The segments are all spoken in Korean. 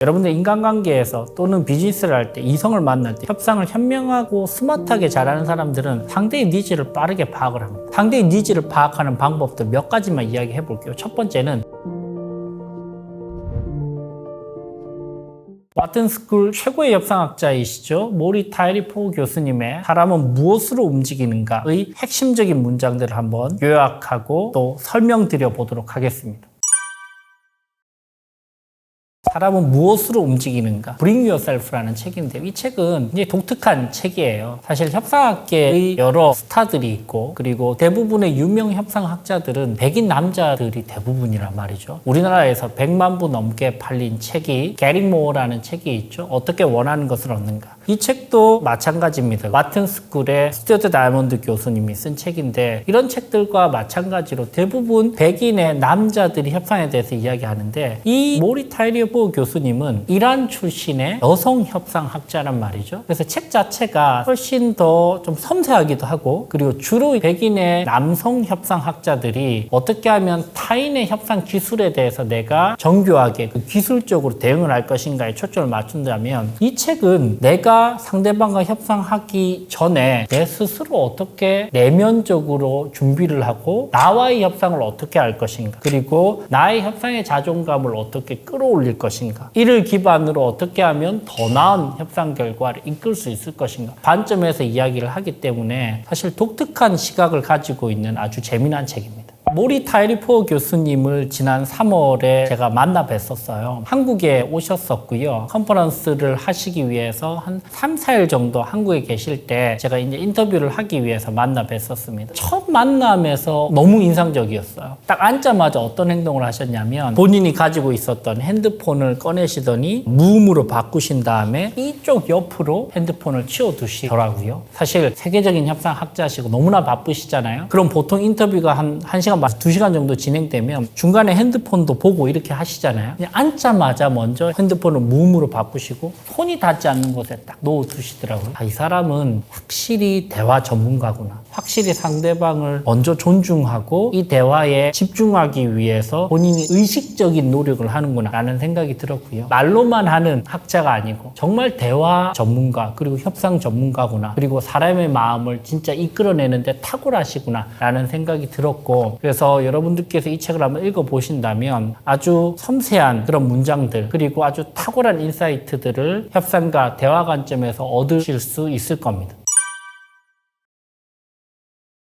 여러분들 인간관계에서 또는 비즈니스를 할 때 이성을 만날 때 협상을 현명하고 스마트하게 잘하는 사람들은 상대의 니즈를 빠르게 파악을 합니다. 상대의 니즈를 파악하는 방법도 몇 가지만 이야기해 볼게요. 첫 번째는 와튼 스쿨 최고의 협상학자이시죠. 모리 타이리포 교수님의 사람은 무엇으로 움직이는가의 핵심적인 문장들을 한번 요약하고 또 설명드려 보도록 하겠습니다. 사람은 무엇으로 움직이는가? Bring Yourself라는 책인데요. 이 책은 굉장히 독특한 책이에요. 사실 협상학계의 여러 스타들이 있고 그리고 대부분의 유명 협상학자들은 백인 남자들이 대부분이란 말이죠. 우리나라에서 100만 부 넘게 팔린 책이 게리 모어라는 책이 있죠. 어떻게 원하는 것을 얻는가? 이 책도 마찬가지입니다. 와튼 스쿨의 스튜어트 다이몬드 교수님이 쓴 책인데 이런 책들과 마찬가지로 대부분 백인의 남자들이 협상에 대해서 이야기하는데 이 모리 타이리포 교수님은 이란 출신의 여성 협상학자란 말이죠. 그래서 책 자체가 훨씬 더 좀 섬세하기도 하고 그리고 주로 백인의 남성 협상학자들이 어떻게 하면 타인의 협상 기술에 대해서 내가 정교하게 그 기술적으로 대응을 할 것인가에 초점을 맞춘다면 이 책은 내가 상대방과 협상하기 전에 내 스스로 어떻게 내면적으로 준비를 하고 나와의 협상을 어떻게 할 것인가 그리고 나의 협상의 자존감을 어떻게 끌어올릴 것인가 이를 기반으로 어떻게 하면 더 나은 협상 결과를 이끌 수 있을 것인가 관점에서 이야기를 하기 때문에 사실 독특한 시각을 가지고 있는 아주 재미난 책입니다. 모리 타이리포 교수님을 지난 3월에 제가 만나 뵀었어요. 한국에 오셨었고요. 컨퍼런스를 하시기 위해서 한 3, 4일 정도 한국에 계실 때 제가 이제 인터뷰를 하기 위해서 만나 뵀었습니다. 첫 만남에서 너무 인상적이었어요. 딱 앉자마자 어떤 행동을 하셨냐면 본인이 가지고 있었던 핸드폰을 꺼내시더니 무음으로 바꾸신 다음에 이쪽 옆으로 핸드폰을 치워두시더라고요. 사실 세계적인 협상학자시고 너무나 바쁘시잖아요. 그럼 보통 인터뷰가 한 1시간 2시간 정도 진행되면 중간에 핸드폰도 보고 이렇게 하시잖아요. 그냥 앉자마자 먼저 핸드폰을 무음으로 바꾸시고 손이 닿지 않는 곳에 딱 놓아두시더라고요. 이 사람은 확실히 대화 전문가구나. 확실히 상대방을 먼저 존중하고 이 대화에 집중하기 위해서 본인이 의식적인 노력을 하는구나 라는 생각이 들었고요. 말로만 하는 학자가 아니고 정말 대화 전문가 그리고 협상 전문가구나. 그리고 사람의 마음을 진짜 이끌어내는데 탁월하시구나 라는 생각이 들었고 그래서 여러분들께서 이 책을 한번 읽어보신다면 아주 섬세한 그런 문장들 그리고 아주 탁월한 인사이트들을 협상과 대화 관점에서 얻으실 수 있을 겁니다.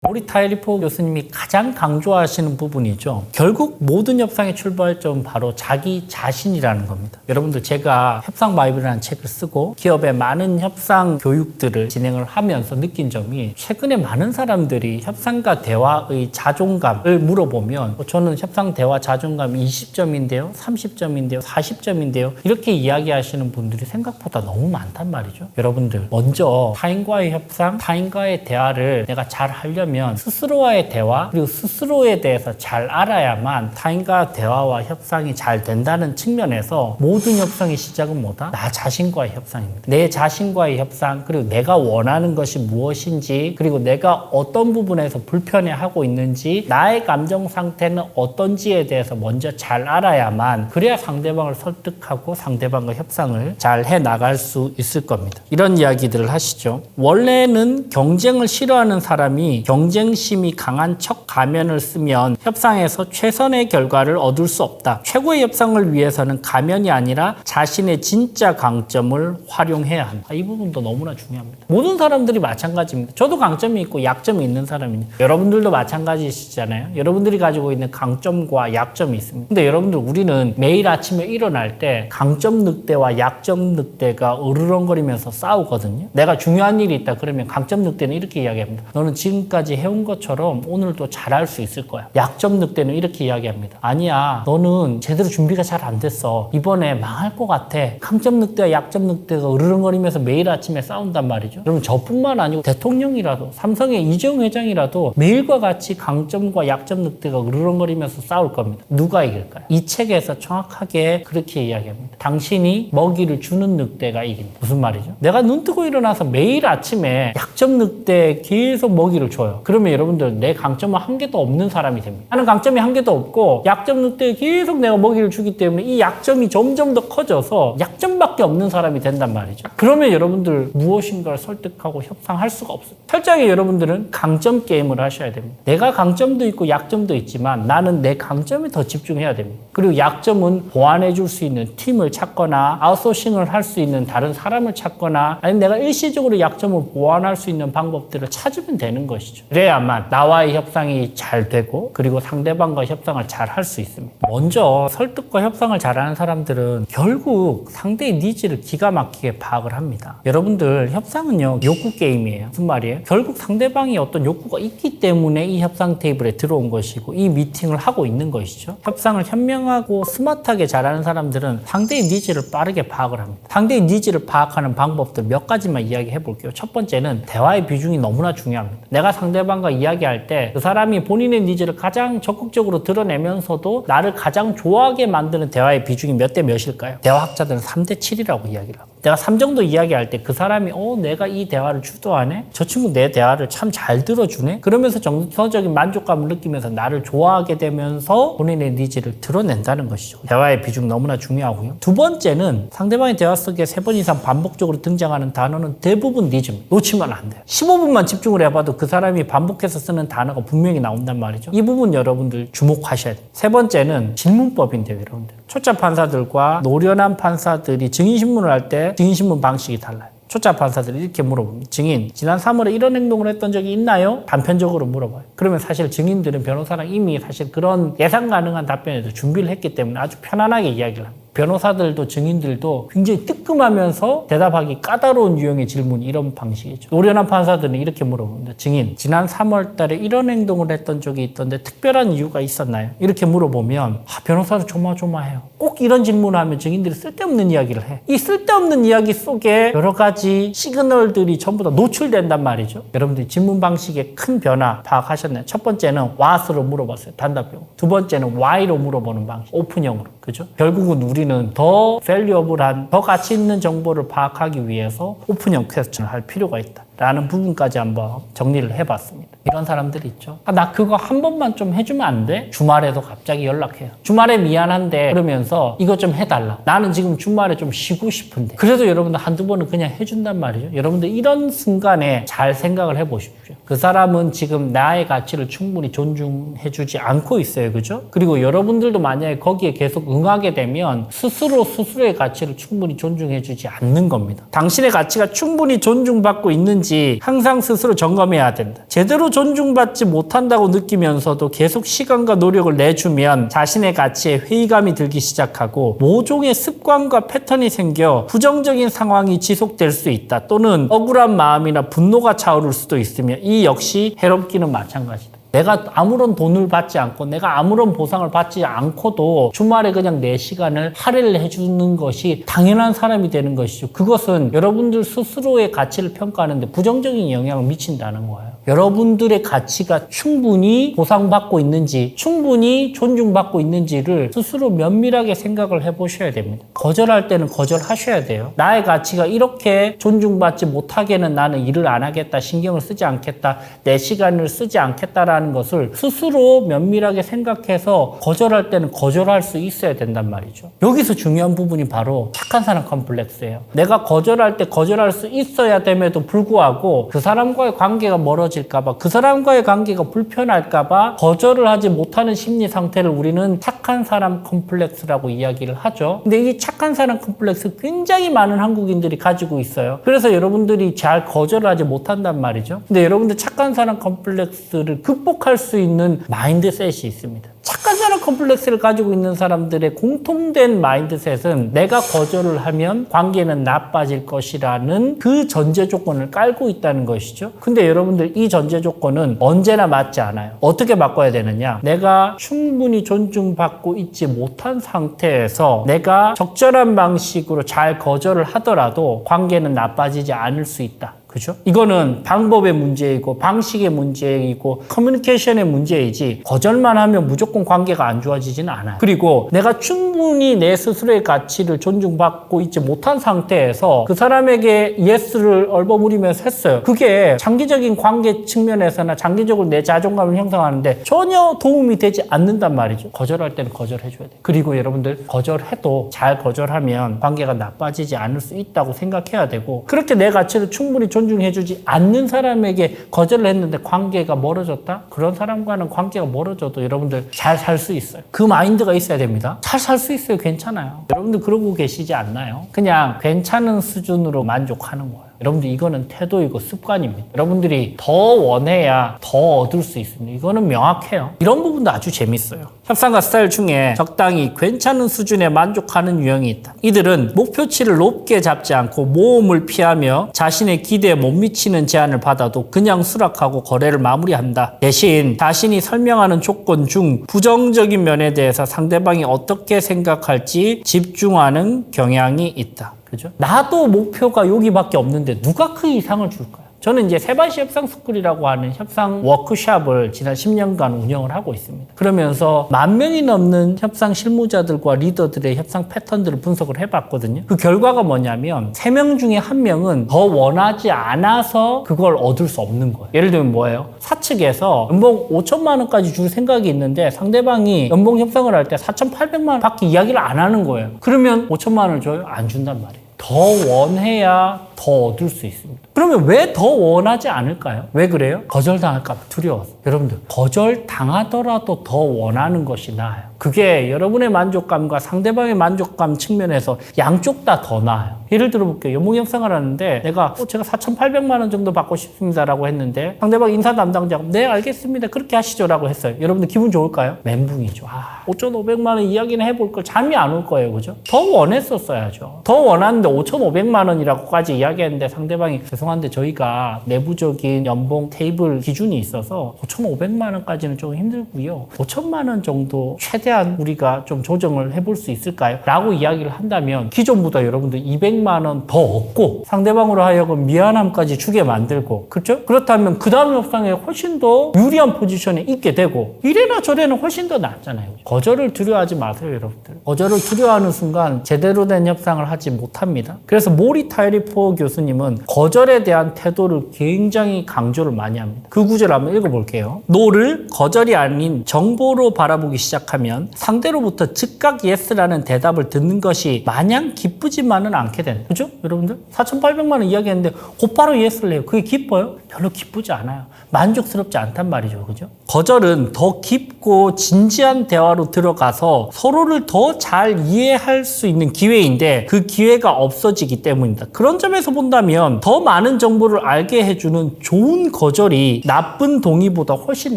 모리 타이리포 교수님이 가장 강조하시는 부분이죠. 결국 모든 협상의 출발점은 바로 자기 자신이라는 겁니다. 여러분들 제가 협상 바이블이라는 책을 쓰고 기업의 많은 협상 교육들을 진행을 하면서 느낀 점이 최근에 많은 사람들이 협상과 대화의 자존감을 물어보면 저는 협상 대화 자존감 20점인데요, 30점인데요, 40점인데요 이렇게 이야기하시는 분들이 생각보다 너무 많단 말이죠. 여러분들 먼저 타인과의 협상, 타인과의 대화를 내가 잘 하려면 스스로와의 대화 그리고 스스로에 대해서 잘 알아야만 타인과 대화와 협상이 잘 된다는 측면에서 모든 협상의 시작은 뭐다? 나 자신과의 협상입니다. 내 자신과의 협상 그리고 내가 원하는 것이 무엇인지 그리고 내가 어떤 부분에서 불편해하고 있는지 나의 감정 상태는 어떤지에 대해서 먼저 잘 알아야만 그래야 상대방을 설득하고 상대방과 협상을 잘 해나갈 수 있을 겁니다. 이런 이야기들을 하시죠. 원래는 경쟁을 싫어하는 사람이 경쟁심이 강한 척 가면을 쓰면 협상에서 최선의 결과를 얻을 수 없다. 최고의 협상을 위해서는 가면이 아니라 자신의 진짜 강점을 활용해야 한다. 이 부분도 너무나 중요합니다. 모든 사람들이 마찬가지입니다. 저도 강점이 있고 약점이 있는 사람입니다. 여러분들도 마찬가지시잖아요. 여러분들이 가지고 있는 강점과 약점이 있습니다. 근데 여러분들 우리는 매일 아침에 일어날 때 강점 늑대와 약점 늑대가 으르렁거리면서 싸우거든요. 내가 중요한 일이 있다 그러면 강점 늑대는 이렇게 이야기합니다. 너는 지금까지 해온 것처럼 오늘도 잘할 수 있을 거야. 약점 늑대는 이렇게 이야기합니다. 아니야, 너는 제대로 준비가 잘 안 됐어. 이번에 망할 것 같아. 강점 늑대와 약점 늑대가 으르렁거리면서 매일 아침에 싸운단 말이죠. 여러분 저뿐만 아니고 대통령이라도 삼성의 이재용 회장이라도 매일과 같이 강점과 약점 늑대가 으르렁거리면서 싸울 겁니다. 누가 이길까요? 이 책에서 정확하게 그렇게 이야기합니다. 당신이 먹이를 주는 늑대가 이깁니다. 무슨 말이죠? 내가 눈 뜨고 일어나서 매일 아침에 약점 늑대에 계속 먹이를 줘요. 죽어요. 그러면 여러분들 내 강점은 한 개도 없는 사람이 됩니다. 나는 강점이 한 개도 없고 약점 늑대에 계속 내가 먹이를 주기 때문에 이 약점이 점점 더 커져서 약점밖에 없는 사람이 된단 말이죠. 그러면 여러분들 무엇인가를 설득하고 협상할 수가 없어요. 철저하게 여러분들은 강점 게임을 하셔야 됩니다. 내가 강점도 있고 약점도 있지만 나는 내 강점에 더 집중해야 됩니다. 그리고 약점은 보완해 줄 수 있는 팀을 찾거나 아웃소싱을 할 수 있는 다른 사람을 찾거나 아니면 내가 일시적으로 약점을 보완할 수 있는 방법들을 찾으면 되는 것이죠. 그래야만 나와의 협상이 잘 되고 그리고 상대방과 협상을 잘 할 수 있습니다. 먼저 설득과 협상을 잘하는 사람들은 결국 상대의 니즈를 기가 막히게 파악을 합니다. 여러분들 협상은요 욕구 게임이에요. 무슨 말이에요? 결국 상대방이 어떤 욕구가 있기 때문에 이 협상 테이블에 들어온 것이고 이 미팅을 하고 있는 것이죠. 협상을 현명하고 스마트하게 잘하는 사람들은 상대의 니즈를 빠르게 파악을 합니다. 상대의 니즈를 파악하는 방법들 몇 가지만 이야기해 볼게요. 첫 번째는 대화의 비중이 너무나 중요합니다. 내가 상대방과 이야기할 때 그 사람이 본인의 니즈를 가장 적극적으로 드러내면서도 나를 가장 좋아하게 만드는 대화의 비중이 몇 대 몇일까요? 대화학자들은 3대 7이라고 이야기를 합니다. 내가 3 정도 이야기할 때 그 사람이 내가 이 대화를 주도하네? 저 친구 내 대화를 참 잘 들어주네? 그러면서 정서적인 만족감을 느끼면서 나를 좋아하게 되면서 본인의 니즈를 드러낸다는 것이죠. 대화의 비중 너무나 중요하고요. 두 번째는 상대방의 대화 속에 3번 이상 반복적으로 등장하는 단어는 대부분 니즈입니다. 놓치면 안 돼요. 15분만 집중을 해봐도 그 사람이 반복해서 쓰는 단어가 분명히 나온단 말이죠. 이 부분 여러분들 주목하셔야 돼요. 세 번째는 질문법인데요, 여러분들. 초짜 판사들과 노련한 판사들이 증인신문을 할 때 증인신문 방식이 달라요. 초짜 판사들이 이렇게 물어봅니다. 증인, 지난 3월에 이런 행동을 했던 적이 있나요? 단편적으로 물어봐요. 그러면 사실 증인들은 변호사랑 이미 사실 그런 예상 가능한 답변에도 준비를 했기 때문에 아주 편안하게 이야기를 합니다. 변호사들도 증인들도 굉장히 뜨끔하면서 대답하기 까다로운 유형의 질문이 이런 방식이죠. 노련한 판사들은 이렇게 물어봅니다. 증인, 지난 3월 달에 이런 행동을 했던 적이 있던데 특별한 이유가 있었나요? 이렇게 물어보면 변호사도 조마조마해요. 꼭 이런 질문을 하면 증인들이 쓸데없는 이야기를 해. 이 쓸데없는 이야기 속에 여러 가지 시그널들이 전부 다 노출된단 말이죠. 여러분들이 질문 방식의 큰 변화 파악하셨나요? 첫 번째는 what으로 물어봤어요. 단답형. 두 번째는 why로 물어보는 방식. 오픈형으로. 그죠? 결국은 우리는 더 밸류어블한, 더 가치 있는 정보를 파악하기 위해서 오픈형 퀘스천을 할 필요가 있다. 라는 부분까지 한번 정리를 해봤습니다. 이런 사람들이 있죠. 나 그거 한 번만 좀 해주면 안 돼? 주말에도 갑자기 연락해요. 주말에 미안한데 그러면서 이거 좀 해달라. 나는 지금 주말에 좀 쉬고 싶은데. 그래도 여러분들 한두 번은 그냥 해준단 말이죠. 여러분들 이런 순간에 잘 생각을 해보십시오. 그 사람은 지금 나의 가치를 충분히 존중해주지 않고 있어요. 그죠? 그리고 여러분들도 만약에 거기에 계속 응하게 되면 스스로의 가치를 충분히 존중해주지 않는 겁니다. 당신의 가치가 충분히 존중받고 있는지 항상 스스로 점검해야 된다. 제대로 존중받지 못한다고 느끼면서도 계속 시간과 노력을 내주면 자신의 가치에 회의감이 들기 시작하고 모종의 습관과 패턴이 생겨 부정적인 상황이 지속될 수 있다. 또는 억울한 마음이나 분노가 차오를 수도 있으며 이 역시 해롭기는 마찬가지다. 내가 아무런 돈을 받지 않고 내가 아무런 보상을 받지 않고도 주말에 그냥 내 시간을 할애를 해주는 것이 당연한 사람이 되는 것이죠. 그것은 여러분들 스스로의 가치를 평가하는데 부정적인 영향을 미친다는 거예요. 여러분들의 가치가 충분히 보상받고 있는지 충분히 존중받고 있는지를 스스로 면밀하게 생각을 해보셔야 됩니다. 거절할 때는 거절하셔야 돼요. 나의 가치가 이렇게 존중받지 못하게는 나는 일을 안 하겠다, 신경을 쓰지 않겠다, 내 시간을 쓰지 않겠다라는 것을 스스로 면밀하게 생각해서 거절할 때는 거절할 수 있어야 된단 말이죠. 여기서 중요한 부분이 바로 착한 사람 컴플렉스예요. 내가 거절할 때 거절할 수 있어야 됨에도 불구하고 그 사람과의 관계가 멀어질까봐, 그 사람과의 관계가 불편할까봐 거절을 하지 못하는 심리 상태를 우리는 착한 사람 컴플렉스라고 이야기를 하죠. 근데 이 착한 사람 컴플렉스 굉장히 많은 한국인들이 가지고 있어요. 그래서 여러분들이 잘 거절을 하지 못한단 말이죠. 근데 여러분들 착한 사람 컴플렉스를 극복할 수 있는 마인드셋이 있습니다. 착한 사람 컴플렉스를 가지고 있는 사람들의 공통된 마인드셋은 내가 거절을 하면 관계는 나빠질 것이라는 그 전제 조건을 깔고 있다는 것이죠. 근데 여러분들 이 전제 조건은 언제나 맞지 않아요. 어떻게 바꿔야 되느냐? 내가 충분히 존중받고 있지 못한 상태에서 내가 적절한 방식으로 잘 거절을 하더라도 관계는 나빠지지 않을 수 있다. 그죠? 이거는 방법의 문제이고 방식의 문제이고 커뮤니케이션의 문제이지 거절만 하면 무조건 관계가 안 좋아지지는 않아요. 그리고 내가 충분히 내 스스로의 가치를 존중받고 있지 못한 상태에서 그 사람에게 예스를 얼버무리면서 했어요. 그게 장기적인 관계 측면에서나 장기적으로 내 자존감을 형성하는데 전혀 도움이 되지 않는단 말이죠. 거절할 때는 거절해줘야 돼요. 그리고 여러분들 거절해도 잘 거절하면 관계가 나빠지지 않을 수 있다고 생각해야 되고 그렇게 내 가치를 충분히 존중해주지 않는 사람에게 거절을 했는데 관계가 멀어졌다? 그런 사람과는 관계가 멀어져도 여러분들 잘 살 수 있어요. 그 마인드가 있어야 됩니다. 잘 살 수 있어요. 괜찮아요. 여러분들 그러고 계시지 않나요? 그냥 괜찮은 수준으로 만족하는 거예요. 여러분들 이거는 태도이고 습관입니다. 여러분들이 더 원해야 더 얻을 수 있습니다. 이거는 명확해요. 이런 부분도 아주 재밌어요. 협상가 스타일 중에 적당히 괜찮은 수준에 만족하는 유형이 있다. 이들은 목표치를 높게 잡지 않고 모험을 피하며 자신의 기대에 못 미치는 제안을 받아도 그냥 수락하고 거래를 마무리한다. 대신 자신이 설명하는 조건 중 부정적인 면에 대해서 상대방이 어떻게 생각할지 집중하는 경향이 있다. 그죠? 나도 목표가 여기밖에 없는데 누가 그 이상을 줄까요? 저는 이제 세바시 협상 스쿨이라고 하는 협상 워크숍을 지난 10년간 운영을 하고 있습니다. 그러면서 10,000명이 넘는 협상 실무자들과 리더들의 협상 패턴들을 분석을 해봤거든요. 그 결과가 뭐냐면 3명 중에 1명은 더 원하지 않아서 그걸 얻을 수 없는 거예요. 예를 들면 뭐예요? 사측에서 연봉 5천만 원까지 줄 생각이 있는데 상대방이 연봉 협상을 할 때 4,800만 원 밖에 이야기를 안 하는 거예요. 그러면 5천만 원을 줘요? 안 준단 말이에요. 더 원해야 더 얻을 수 있습니다. 그러면 왜 더 원하지 않을까요? 왜 그래요? 거절당할까 봐 두려워서. 여러분들 거절당하더라도 더 원하는 것이 나아요. 그게 여러분의 만족감과 상대방의 만족감 측면에서 양쪽 다 더 나아요. 예를 들어볼게요. 연봉 협상을 하는데 내가 제가 4,800만 원 정도 받고 싶습니다 라고 했는데 상대방 인사 담당자가 네 알겠습니다 그렇게 하시죠 라고 했어요. 여러분들 기분 좋을까요? 멘붕이죠. 5,500만 원 이야기는 해볼 걸 잠이 안 올 거예요. 그죠? 더 원했었어야죠. 더 원하는데 5,500만 원이라고까지 이야기했는데 상대방이 죄송한데 저희가 내부적인 연봉 테이블 기준이 있어서 5,500만 원까지는 좀 힘들고요. 5천만 원 정도 최대한 우리가 좀 조정을 해볼 수 있을까요? 라고 이야기를 한다면 기존보다 여러분들 200만 원 더 얻고 상대방으로 하여금 미안함까지 주게 만들고 그렇죠? 그렇다면 그 다음 협상에 훨씬 더 유리한 포지션에 있게 되고 이래나 저래나 훨씬 더 낫잖아요. 거절을 두려워하지 마세요. 여러분들. 거절을 두려워하는 순간 제대로 된 협상을 하지 못합니다. 그래서 모리 타이리포 교수님은 거절에 대한 태도를 굉장히 강조를 많이 합니다. 그 구절을 한번 읽어볼게요. 노를 거절이 아닌 정보로 바라보기 시작하면 상대로부터 즉각 예스라는 대답을 듣는 것이 마냥 기쁘지만은 않게 되는 그죠? 여러분들 4,800만 원 이야기했는데 곧바로 예스를 해요. 그게 기뻐요? 별로 기쁘지 않아요. 만족스럽지 않단 말이죠. 그죠? 거절은 더 깊고 진지한 대화로 들어가서 서로를 더 잘 이해할 수 있는 기회인데 그 기회가 없어지기 때문입니다. 그런 점에서 본다면 더 많은 정보를 알게 해주는 좋은 거절이 나쁜 동의보다 훨씬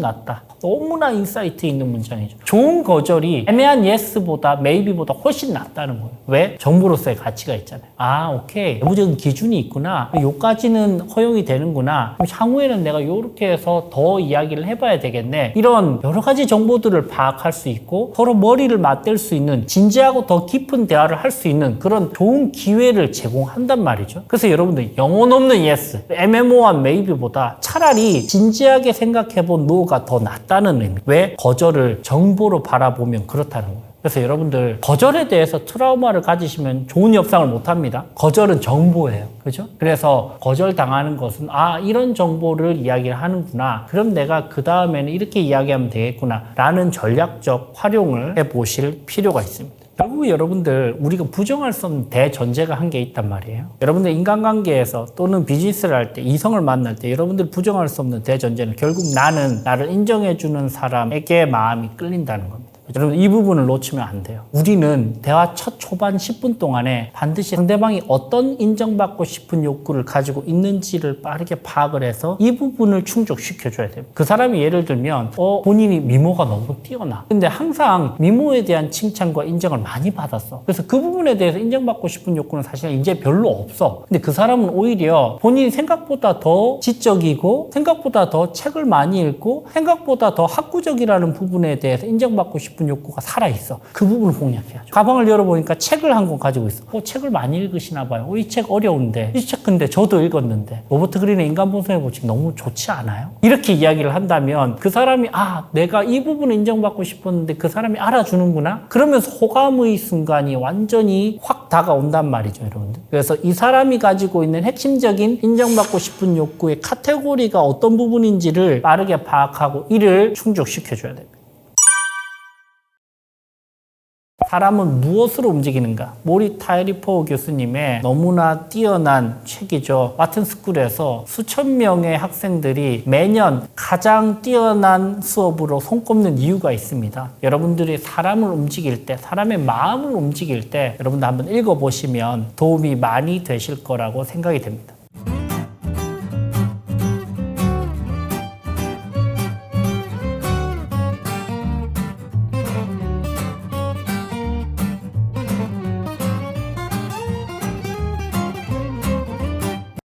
낫다. 너무나 인사이트 있는 문장이죠. 좋은 거절이 애매한 예스보다 메이비보다 훨씬 낫다는 거예요. 왜? 정보로서의 가치가 있잖아요. 오케이. 내부적인 기준이 있구나. 요까지는 허용이 되는구나. 그럼 향후에는 내가 요렇게 해서 더 이야기를 해봐야 되겠네. 이런 여러 가지 정보들을 파악할 수 있고 서로 머리를 맞댈 수 있는 진지하고 더 깊은 대화를 할 수 있는 그런 좋은 기회를 제공한단 말이죠. 그래서 여러분들 영혼 없는 예스, 애매모호한 메이비보다 차라리 진지하게 생각해본 노가 더 낫다는 의미. 왜? 거절을 정보로 바라보면 그렇다는 거예요. 그래서 여러분들 거절에 대해서 트라우마를 가지시면 좋은 협상을 못합니다. 거절은 정보예요. 그죠? 그래서 거절당하는 것은 이런 정보를 이야기를 하는구나. 그럼 내가 그 다음에는 이렇게 이야기하면 되겠구나 라는 전략적 활용을 해보실 필요가 있습니다. 결국 여러분들 우리가 부정할 수 없는 대전제가 한 게 있단 말이에요. 여러분들 인간관계에서 또는 비즈니스를 할 때 이성을 만날 때 여러분들 부정할 수 없는 대전제는 결국 나는 나를 인정해주는 사람에게 마음이 끌린다는 겁니다. 여러분 이 부분을 놓치면 안 돼요. 우리는 대화 첫 초반 10분 동안에 반드시 상대방이 어떤 인정받고 싶은 욕구를 가지고 있는지를 빠르게 파악을 해서 이 부분을 충족시켜줘야 돼요. 그 사람이 예를 들면 본인이 미모가 너무 뛰어나. 근데 항상 미모에 대한 칭찬과 인정을 많이 받았어. 그래서 그 부분에 대해서 인정받고 싶은 욕구는 사실 이제 별로 없어. 근데 그 사람은 오히려 본인이 생각보다 더 지적이고 생각보다 더 책을 많이 읽고 생각보다 더 학구적이라는 부분에 대해서 인정받고 싶은 싶은 욕구가 살아있어. 그 부분을 공략해야죠. 가방을 열어보니까 책을 한 권 가지고 있어. 책을 많이 읽으시나 봐요. 이 책 어려운데. 이 책 근데 저도 읽었는데. 로버트 그린의 인간본성의 법칙 너무 좋지 않아요? 이렇게 이야기를 한다면 그 사람이 내가 이 부분을 인정받고 싶었는데 그 사람이 알아주는구나? 그러면서 호감의 순간이 완전히 확 다가온단 말이죠, 여러분들. 그래서 이 사람이 가지고 있는 핵심적인 인정받고 싶은 욕구의 카테고리가 어떤 부분인지를 빠르게 파악하고 이를 충족시켜줘야 됩니다. 사람은 무엇으로 움직이는가? 모리 타이리포 교수님의 너무나 뛰어난 책이죠. 와튼스쿨에서 수천 명의 학생들이 매년 가장 뛰어난 수업으로 손꼽는 이유가 있습니다. 여러분들이 사람을 움직일 때, 사람의 마음을 움직일 때 여러분들 한번 읽어보시면 도움이 많이 되실 거라고 생각이 됩니다.